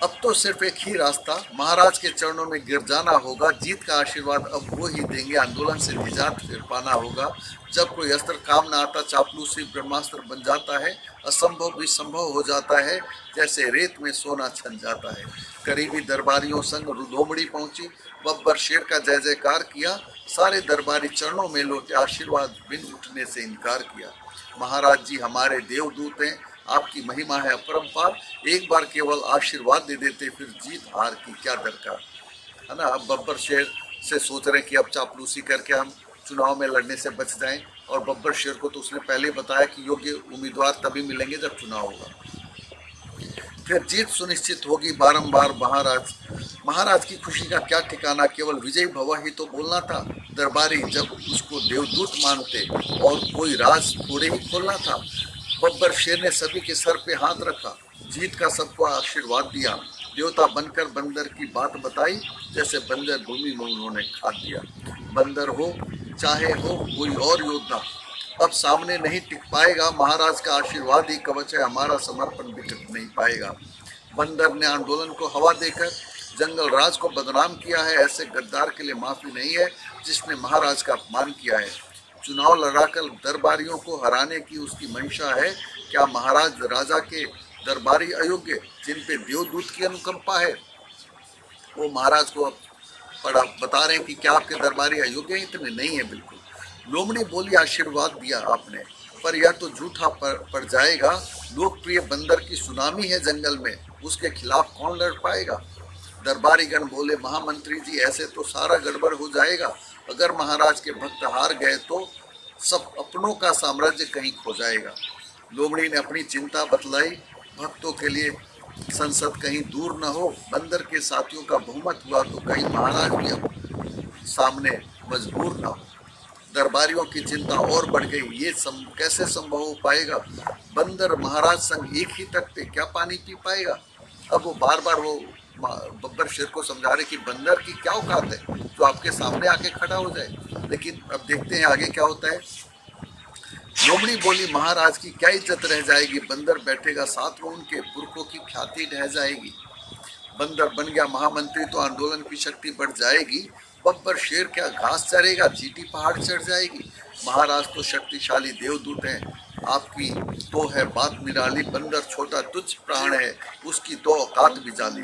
अब तो सिर्फ एक ही रास्ता, महाराज के चरणों में गिर जाना होगा, जीत का आशीर्वाद अब वो ही देंगे, आंदोलन से निजात फिर पाना होगा। जब कोई अस्त्र काम ना आता, चापलूसी ब्रह्मास्त्र बन जाता है, असंभव भी संभव हो जाता है, जैसे रेत में सोना छन जाता है। करीबी दरबारियों संग लोमड़ी पहुंची, बब्बर शेर का जय जयकार किया, सारे दरबारी चरणों में लौटे, आशीर्वाद बिन उठने से इनकार किया। महाराज जी हमारे देवदूत हैं, आपकी महिमा है अपरंपार, एक बार केवल आशीर्वाद दे देते, फिर जीत हार की क्या दरकार, है ना। अब बब्बर शेर से सोच रहे कि अब चापलूसी करके हम चुनाव में लड़ने से बच जाएं, और बब्बर शेर को तो उसने पहले बताया कि योग्य उम्मीदवार तभी मिलेंगे जब चुनाव होगा, फिर जीत सुनिश्चित होगी। बारंबार महाराज की खुशी का क्या ठिकाना, केवल विजय भव ही तो बोलना था। दरबारी जब उसको देवदूत मानते और कोई राज थोड़े ही खोलना था। बब्बर शेर ने सभी के सर पे हाथ रखा, जीत का सबको आशीर्वाद दिया, देवता बनकर बंदर की बात बताई, जैसे बंदर भूमि में उन्होंने खा दिया। बंदर हो चाहे हो कोई और योद्धा, अब सामने नहीं टिक पाएगा, महाराज का आशीर्वाद ही कवच है, हमारा समर्पण भी टिक नहीं पाएगा। बंदर ने आंदोलन को हवा देकर जंगल राज को बदनाम किया है, ऐसे गद्दार के लिए माफी नहीं है जिसने महाराज का अपमान किया है। चुनाव लड़ाकर दरबारियों को हराने की उसकी मंशा है। क्या महाराज राजा के दरबारी अयोग्य, जिन पे देवदूत की अनुकंपा है, वो महाराज को पढ़ा बता रहे हैं कि क्या आपके दरबारी अयोग्य इतने नहीं है? बिल्कुल। लोमड़ी बोली, आशीर्वाद दिया आपने, पर यह तो झूठा पड़ जाएगा। लोकप्रिय बंदर की सुनामी है जंगल में, उसके खिलाफ कौन लड़ पाएगा? दरबारीगण बोले, महामंत्री जी ऐसे तो सारा गड़बड़ हो जाएगा, अगर महाराज के भक्त हार गए तो सब अपनों का साम्राज्य कहीं खो जाएगा। लोमड़ी ने अपनी चिंता बतलाई, भक्तों के लिए संसद कहीं दूर न हो, बंदर के साथियों का बहुमत हुआ तो कहीं महाराज भी अब सामने मजबूर न हो। दरबारियों की चिंता और बढ़ गई, ये कैसे संभव हो पाएगा? बंदर महाराज संग एक ही तट पे क्या पानी पी पाएगा? अब वो बार बार वो बब्बर शेर को समझा रहे कि बंदर की क्या औकात है जो आपके सामने आके खड़ा हो जाए। लेकिन अब देखते हैं आगे क्या होता है। लोमड़ी बोली, महाराज की क्या इज्जत रह जाएगी, बंदर बैठेगा साथ में, उनके पुरखों की ख्याति ढह जाएगी। बंदर बन गया महामंत्री तो आंदोलन की शक्ति बढ़ जाएगी। बब्बर शेर क्या घास चरेगा, चीटी पहाड़ चढ़ जाएगी। महाराज तो शक्तिशाली देवदूत हैं, आपकी तो है बात निराली, बंदर छोटा तुच्छ प्राण है, उसकी तो औकात भी जाली।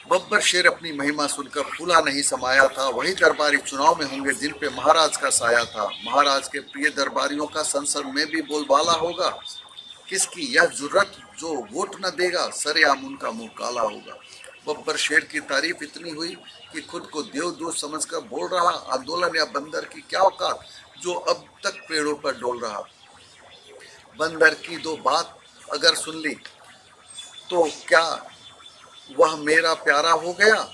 बब्बर शेर अपनी महिमा सुनकर फूला नहीं समाया था। वही दरबारी चुनाव में होंगे जिन पे महाराज का साया था। महाराज के प्रिय दरबारियों का संसद में भी बोलबाला होगा। किसकी यह जुर्रत जो वोट न देगा, सरेआम उनका मुंह काला होगा। बब्बर शेर की तारीफ इतनी हुई कि खुद को देवदूत समझकर बोल रहा, आंदोलन या बंदर की क्या औकात जो अब तक पेड़ों पर डोल रहा। बंदर की दो बात अगर सुन ली तो क्या वह मेरा प्यारा हो गया।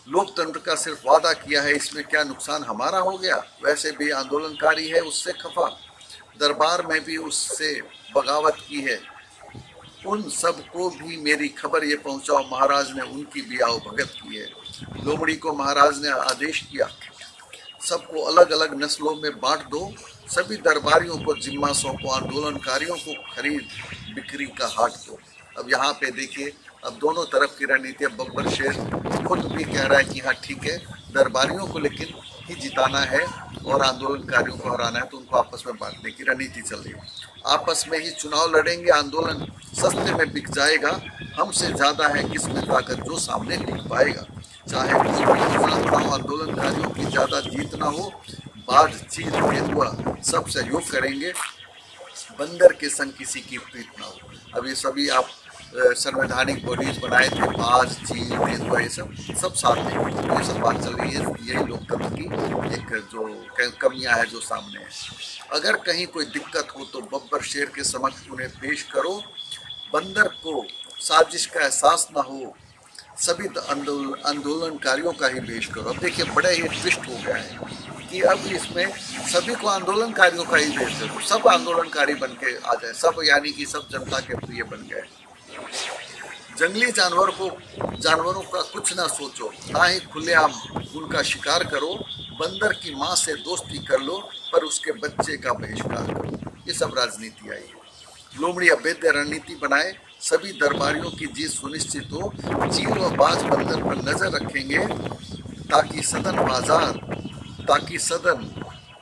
लोकतंत्र का सिर्फ वादा किया है, इसमें क्या नुकसान हमारा हो गया। वैसे भी आंदोलनकारी है उससे खफा, दरबार में भी उससे बगावत की है। उन सबको भी मेरी खबर ये पहुंचाओ, महाराज ने उनकी भी आओ भगत की है। लोमड़ी को महाराज ने आदेश किया, सबको अलग अलग नस्लों में बांट दो, सभी दरबारियों को जिम्मा सौंपो, आंदोलनकारियों को खरीद बिक्री का हाट दो। अब यहाँ पे देखिए, अब दोनों तरफ की रणनीति। अब बब्बर शेर खुद भी कह रहा है कि हाँ ठीक है, दरबारियों को लेकिन ही जिताना है और आंदोलनकारियों को हराना है, तो उनको आपस में बांटने की रणनीति चल रही है। आपस में ही चुनाव लड़ेंगे, आंदोलन सस्ते में बिक जाएगा, हमसे ज्यादा है किसमें ताकत, जो सामने टिक पाएगा। चाहे कोई भी योजना बनाओ, आंदोलनकारियों की ज्यादा जीत ना हो, बातचीत तेंदुआ सब सहयोग करेंगे, बंदर के संग किसी की प्रीत ना हो। अब ये सभी आप संवैधानिक बॉडीज बनाए थे, बाज चील तेंदुआ, ये सब साथ में ये सब बात चल रही है। यही लोकतंत्र की एक जो कमियां है जो सामने है। अगर कहीं कोई दिक्कत हो तो बब्बर शेर के समक्ष उन्हें पेश करो, बंदर को साजिश का एहसास ना हो, सभी आंदोलनकारियों का ही पेश करो। अब देखिए बड़ा ही ट्विस्ट हो गया है कि अब इसमें सभी को आंदोलनकारियों का ही भेज दो, सब आंदोलनकारी बन के आ जाए, सब यानी कि सब जनता के प्रिय बन गए। जंगली जानवरों का कुछ ना सोचो, ना ही खुलेआम उनका शिकार करो, बंदर की माँ से दोस्ती कर लो पर उसके बच्चे का बहिष्कार करो। ये सब राजनीति आई है। लोमड़ी अभेद्य रणनीति बनाए, सभी दरबारियों की जीत सुनिश्चित हो, चील व बाज बंदर पर नजर रखेंगे, ताकि सदन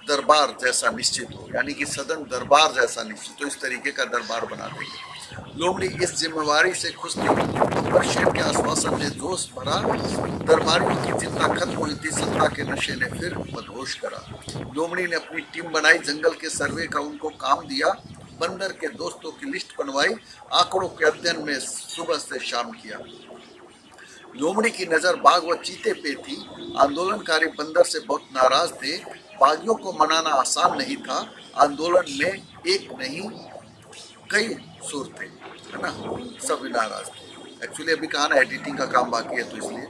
दरबार जैसा निश्चित हो, यानी कि सदन दरबार जैसा निश्चित हो, इस तरीके का दरबार बना देंगे। लोमड़ी इस जिम्मेवारी से खुश थी, बब्बर शेर के आश्वासन ने जोश भरा, दरबारियों की चिंता खत्म हुई थी, सत्ता के नशे ने फिर मदहोश करा। लोमड़ी ने अपनी टीम बनाई, जंगल के सर्वे का उनको काम दिया, बंदर के दोस्तों की लिस्ट बनवाई, आंकड़ों के अध्ययन में सुबह से शाम किया। लोमड़ी की नजर बाघ व चीते पे थी, आंदोलनकारी बंदर से बहुत नाराज थे, बागियों को मनाना आसान नहीं था, आंदोलन में एक नहीं कई सुर थे, है ना, सब नाराज थे। एक्चुअली अभी कहा ना एडिटिंग का काम बाकी है, तो इसलिए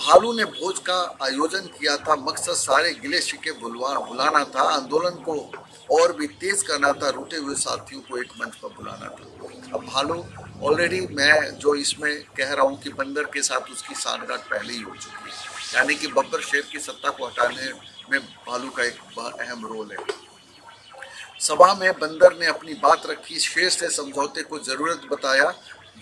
भालू ने भोज का आयोजन किया था, मकसद सारे गिले शिके बुलाना था, आंदोलन को और भी तेज करना था, रूठे हुए साथियों को एक मंच पर बुलाना था। अब भालू ऑलरेडी मैं जो इसमें कह रहा हूँ कि बंदर के साथ उसकी सांठगांठ पहले ही हो चुकी है, यानी कि बब्बर शेर की सत्ता को हटाने में भालू का एक अहम रोल है। सभा में बंदर ने अपनी बात रखी, शेर से समझौते को जरूरत बताया,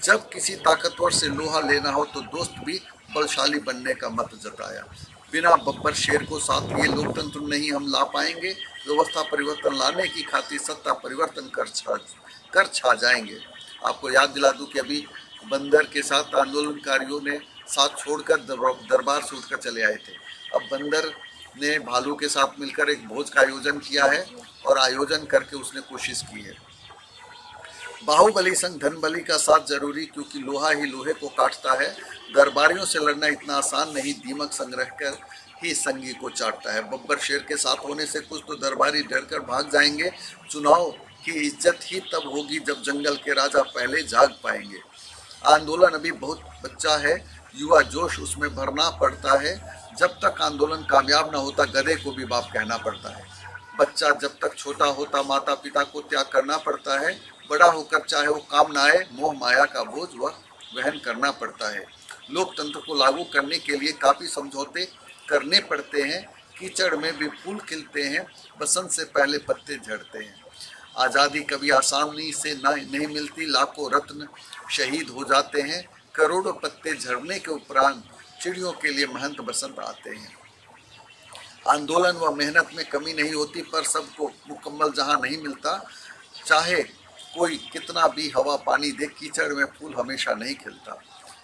जब किसी ताकतवर से लोहा लेना हो तो दोस्त भी बलशाली बनने का मत जताया। बिना बब्बर शेर को साथ लिए लोकतंत्र नहीं हम ला पाएंगे, व्यवस्था परिवर्तन लाने की खातिर सत्ता परिवर्तन कर छा जाएंगे। आपको याद दिला दूं कि अभी बंदर के साथ आंदोलनकारियों ने साथ छोड़कर दरबार से उठकर चले आए थे। अब बंदर ने भालू के साथ मिलकर एक भोज का आयोजन किया है और आयोजन करके उसने कोशिश की है। बाहुबली संग धनबली का साथ जरूरी, क्योंकि लोहा ही लोहे को काटता है, दरबारियों से लड़ना इतना आसान नहीं, दीमक संग्रह कर ही संगी को चाटता है। बब्बर शेर के साथ होने से कुछ तो दरबारी डरकर भाग जाएंगे, चुनाव की इज्जत ही तब होगी जब जंगल के राजा पहले जाग पाएंगे। आंदोलन अभी बहुत बच्चा है, युवा जोश उसमें भरना पड़ता है, जब तक आंदोलन कामयाब न होता गधे को भी बाप कहना पड़ता है। बच्चा जब तक छोटा होता माता पिता को त्याग करना पड़ता है, बड़ा होकर चाहे वो काम न आए मोह माया का बोझ वह वहन करना पड़ता है। लोकतंत्र को लागू करने के लिए काफी समझौते करने पड़ते हैं, कीचड़ में भी फूल खिलते हैं, बसंत से पहले पत्ते झड़ते हैं। आज़ादी कभी आसानी से नहीं मिलती, लाखों रत्न शहीद हो जाते हैं, करोड़ों पत्ते झड़ने के उपरांत चिड़ियों के लिए महंत बसंत आते हैं। आंदोलन व मेहनत में कमी नहीं होती, पर सबको मुकम्मल जहां नहीं मिलता, चाहे कोई कितना भी हवा पानी दे, कीचड़ में फूल हमेशा नहीं खिलता।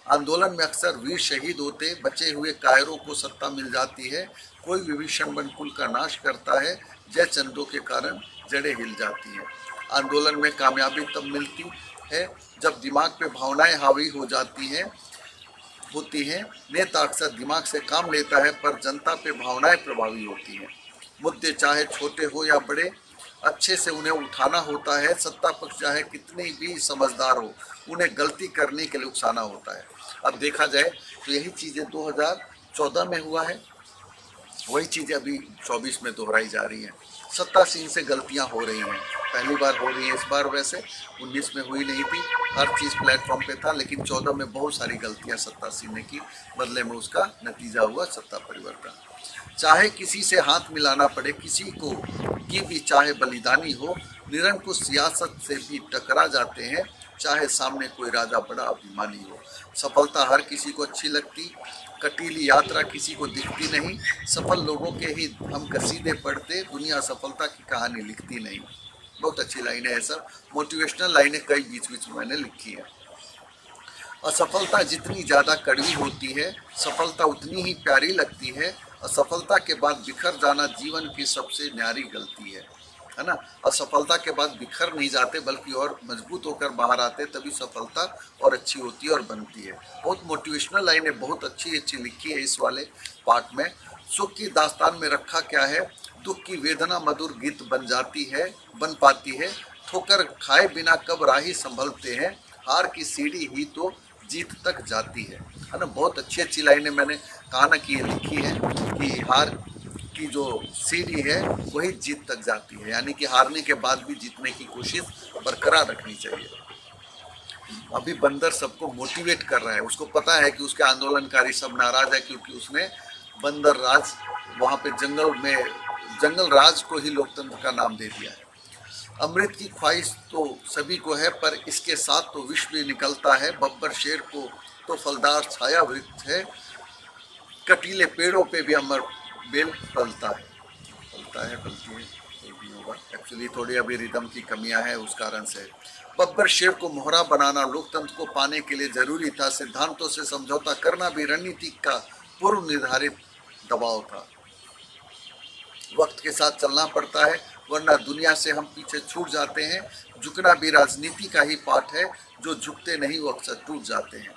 आंदोलन में अक्सर वीर शहीद होते, बचे हुए कायरों को सत्ता मिल जाती है, कोई विभीषण बन कुल का नाश करता है, जय चंदों के कारण जड़ें हिल जाती हैं। आंदोलन में कामयाबी तब मिलती है जब दिमाग पे भावनाएं हावी हो जाती होती हैं। नेता अक्सर दिमाग से काम लेता है, पर जनता पे भावनाएं प्रभावी होती हैं। मुद्दे चाहे छोटे हो या बड़े, अच्छे से उन्हें उठाना होता है। सत्ता पक्ष चाहे कितनी भी समझदार हो, उन्हें गलती करने के लिए उकसाना होता है। अब देखा जाए तो यही चीज़ें 2014 में हुआ है, वही चीज़ें अभी 24 में दोहराई जा रही हैं। सत्तासीन से गलतियां हो रही हैं, पहली बार हो रही है इस बार, वैसे 19 में हुई नहीं थी, हर चीज़ प्लेटफॉर्म पे था, लेकिन 14 में बहुत सारी गलतियां सत्तासीन ने की, बदले में उसका नतीजा हुआ सत्ता परिवर्तन। चाहे किसी से हाथ मिलाना पड़े, किसी को की भी चाहे बलिदानी हो, निरंकुश सियासत से भी टकरा जाते हैं, चाहे सामने कोई राजा बड़ा अभिमानी हो। सफलता हर किसी को अच्छी लगती, कटीली यात्रा किसी को दिखती नहीं, सफल लोगों के ही हम कसीदे पढ़ते, दुनिया सफलता की कहानी लिखती नहीं। बहुत अच्छी लाइनें हैं सर, मोटिवेशनल लाइनें कई बीच बीच में मैंने लिखी है। असफलता जितनी ज़्यादा कड़वी होती है, सफलता उतनी ही प्यारी लगती है। असफलता के बाद बिखर जाना जीवन की सबसे न्यारी गलती है ना। असफलता के बाद बिखर नहीं जाते, बल्कि और मजबूत होकर बाहर आते, तभी सफलता और अच्छी होती है और बनती है। बहुत मोटिवेशनल लाइनें बहुत अच्छी अच्छी लिखी है इस वाले पार्ट में। सुख की दास्तान में रखा क्या है, दुख की वेदना मधुर गीत बन जाती है, बन पाती है। ठोकर खाए बिना कब राही संभलते हैं, हार की सीढ़ी ही तो जीत तक जाती है ना। बहुत अच्छी अच्छी लाइनें मैंने कहा ना कि ये लिखी है कि हार की जो सीढ़ी है वही जीत तक जाती है, यानी कि हारने के बाद भी जीतने की कोशिश बरकरार रखनी चाहिए। अभी बंदर सबको मोटिवेट कर रहा है, उसको पता है कि उसके आंदोलनकारी सब नाराज है, क्योंकि उसने बंदर राज वहाँ पे जंगल राज को ही लोकतंत्र का नाम दे दिया है। अमृत की ख्वाहिश तो सभी को है, पर इसके साथ तो विष भी निकलता है। बब्बर शेर को तो फलदार छाया वृक्ष है, कटीले पेड़ों पे भी अमर बेल फलती है, कोई भी होगा। एक्चुअली थोड़ी अभी रिदम की कमियां हैं, उस कारण से। बब्बर शेर को मोहरा बनाना लोकतंत्र को पाने के लिए जरूरी था। सिद्धांतों से समझौता करना भी रणनीति का पूर्व निर्धारित दबाव था। वक्त के साथ चलना पड़ता है, वरना दुनिया से हम पीछे छूट जाते हैं। झुकना भी राजनीति का ही पार्ट है, जो झुकते नहीं वो अक्सर टूट जाते हैं।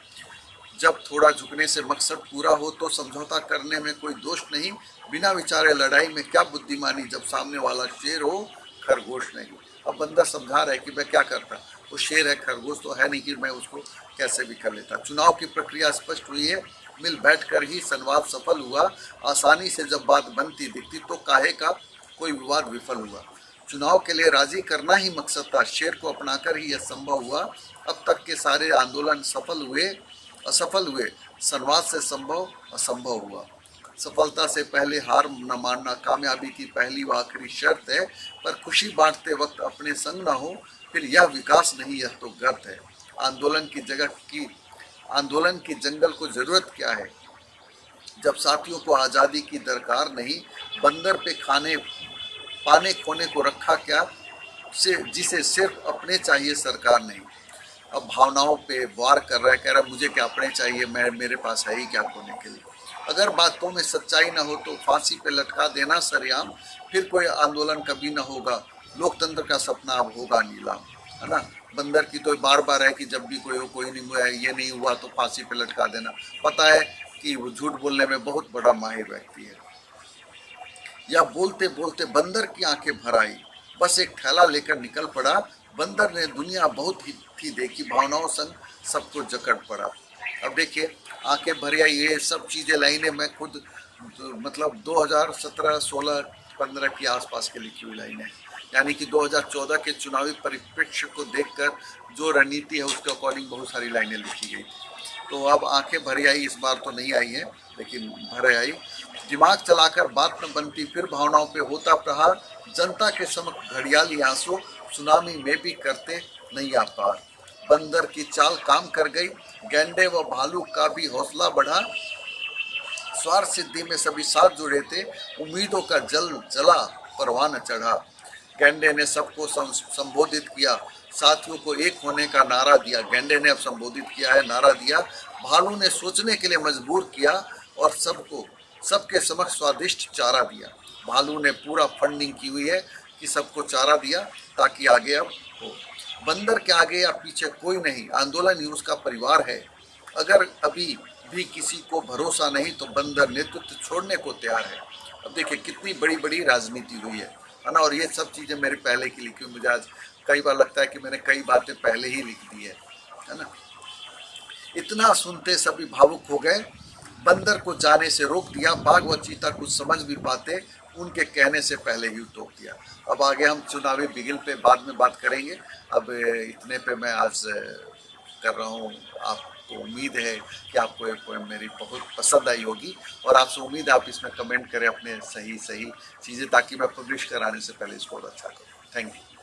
जब थोड़ा झुकने से मकसद पूरा हो तो समझौता करने में कोई दोष नहीं। बिना विचारे लड़ाई में क्या बुद्धिमानी, जब सामने वाला शेर हो खरगोश नहीं। अब बंदा समझा रहा है कि मैं क्या करता, वो शेर है, खरगोश तो है नहीं कि मैं उसको कैसे भी कर लेता। चुनाव की प्रक्रिया स्पष्ट हुई है, मिल बैठकर ही संवाद सफल हुआ। आसानी से जब बात बनती दिखती तो काहे का कोई विवाद विफल हुआ। चुनाव के लिए राजी करना ही मकसद था, शेर को अपनाकर ही यह संभव हुआ। अब तक के सारे आंदोलन असफल हुए, संवाद से संभव असंभव हुआ। सफलता से पहले हार न मानना कामयाबी की पहली व आखिरी शर्त है, पर खुशी बांटते वक्त अपने संग न हो, फिर यह विकास नहीं, यह तो गर्त है। आंदोलन की जंगल को जरूरत क्या है, जब साथियों को आज़ादी की दरकार नहीं। बंदर पे पाने खोने को रखा क्या, जिसे सिर्फ अपने चाहिए सरकार नहीं। अब भावनाओं पे वार कर रहा है, कह रहा है मुझे क्या अपने चाहिए, मेरे पास है ही क्या खोने के लिए। अगर बातों में सच्चाई न हो तो फांसी पे लटका देना सरेआम, फिर कोई आंदोलन कभी न होगा। लोकतंत्र का सपना अब होगा नीलाम, है ना। बंदर की तो बार बार है कि जब भी कोई नहीं हुआ, ये नहीं हुआ तो फांसी पे लटका देना। पता है कि वो झूठ बोलने में बहुत बड़ा माहिर व्यक्ति है। या बोलते बोलते बंदर की आंखें भर आई, बस एक थैला लेकर निकल पड़ा। बंदर ने दुनिया बहुत ही थी देखी, भावनाओं संग सबको जकड़ पड़ा। अब देखिए, आंखें भर आई, ये सब चीज़ें लाइनें मैं खुद मतलब 2017, 16, 15 के आसपास के लिखी हुई लाइनें, यानी कि 2014 के चुनावी परिप्रेक्ष्य को देखकर जो रणनीति है उसके अकॉर्डिंग बहुत सारी लाइनें लिखी गई थी। तो अब आंखें भरी आई, इस बार तो नहीं आई है, लेकिन भर आई। दिमाग चलाकर बात न बनती, फिर भावनाओं पे होता प्रहार। जनता के समक्ष घड़ियाली आंसू, सुनामी में भी करते नहीं आ पार। बंदर की चाल काम कर गई, गैंडे व भालू का भी हौसला बढ़ा। स्वार्थ सिद्धि में सभी साथ जुड़े थे, उम्मीदों का जला परवान चढ़ा। गैंडे ने सबको संबोधित किया, साथियों को एक होने का नारा दिया। गैंडे ने अब संबोधित किया है, नारा दिया। भालू ने सोचने के लिए मजबूर किया और सबके समक्ष स्वादिष्ट चारा दिया। भालू ने पूरा फंडिंग की हुई है कि सबको चारा दिया ताकि आगे अब हो। बंदर के आगे या पीछे कोई नहीं, आंदोलन ही उसका परिवार है। अगर अभी भी किसी को भरोसा नहीं तो बंदर नेतृत्व छोड़ने को तैयार है। अब देखिए कितनी बड़ी बड़ी राजनीति हुई है, है ना। और ये सब चीज़ें मेरे पहले की लिखी हुई, मुझे आज कई बार लगता है कि मैंने कई बातें पहले ही लिख दी है ना। इतना सुनते सभी भावुक हो गए, बंदर को जाने से रोक दिया, बाघ व चीता कुछ समझ भी पाते, उनके कहने से पहले ही टोक दिया। अब आगे हम चुनावी बिगिल पे बाद में बात करेंगे। अब इतने पे मैं आज कर रहा हूँ। आपको उम्मीद है कि आपको ये पोएम मेरी बहुत पसंद आई होगी, और आपसे उम्मीद है आप इसमें कमेंट करें अपने सही सही चीज़ें, ताकि मैं पब्लिश कराने से पहले इसको और अच्छा करूँ। Thank you.